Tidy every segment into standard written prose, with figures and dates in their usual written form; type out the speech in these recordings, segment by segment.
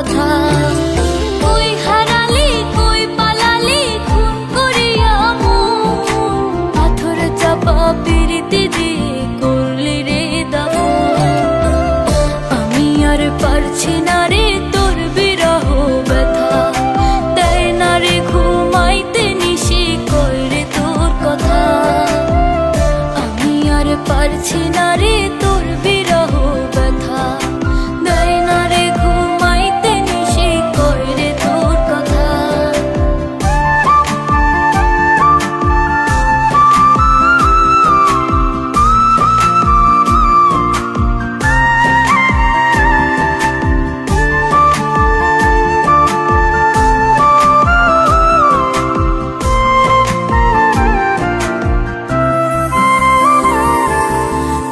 কথা। কই হারালি কই পালালি খুন করিয়া মন, পাথর চাপা পিরিতি দিয়ে করলি রে দাফন। আমি আর পারছি না রে তোর বিরহ ব্যথা, দেয় না রে ঘুমাইতে নিশি কই রে তোর কথা। আমি আর পারছি না রে তোর বিরহ ব্যথা, দেয় না রে ঘুমাইতে নিশি কই রে তোর কথা।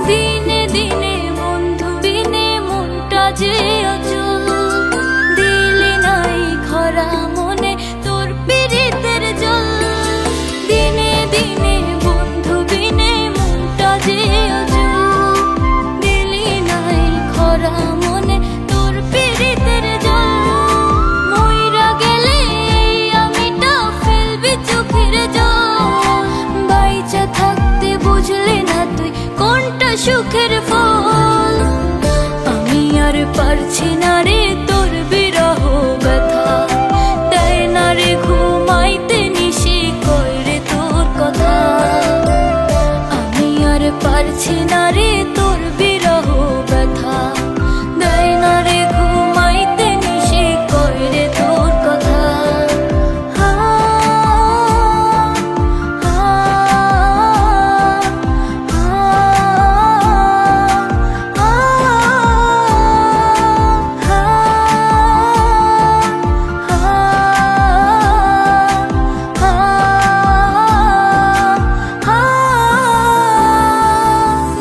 দিনে দিনে বন্ধু বিনে মনটা যে অচল, দিলি নাই খরা মনে তোর পীড়িতের জল। দিনে দিনে বন্ধু বিনে মনটা যে অচল, দিলি নাই খরা মনে তোর পীড়িতের জল। মইরা গেলে আমিটা ফেলবি চোখের জল, বাইচা থাকতে বুঝলি না তুই কোনটা সুখের ফল। আমি আর পারছি না রে তোর বিরহ ব্যথা, দেয় না রে ঘুমাইতে নিশি কই রে তোর কথা। আমি আর পারছি না রে তোর বিরহ ব্যথা, দেয় না রে ঘুমাইতে নিশি কই রে তোর কথা। হা হা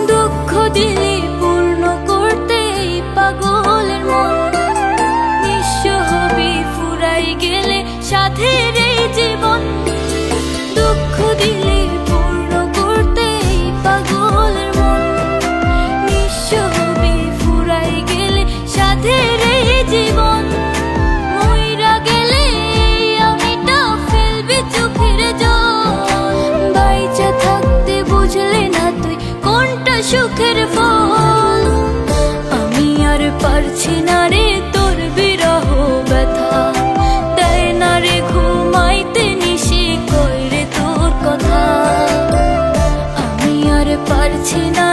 দুঃখ দিলি পূর্ণ করতে এই পাগলের মন, নিঃস্ব হবি ফুরাই গেলে সাথের এই জীবন। দুঃখ দিলি পূর্ণ করতে এই পাগলের মন, নিঃস্ব হবি ফুরাই গেলে সাথের এই জীবন। মইরা গেলে আমিটা ফেলবি চোখের জল, বাইচা থাকতে বুঝলি না তুই কোনটা সুখের ফল। আমি আর পারছি না রে তোর বিরহ ব্যথা, দেয় না রে ঘুমাইতে নিশি কই রে তোর কথা। আমি আর পারছি না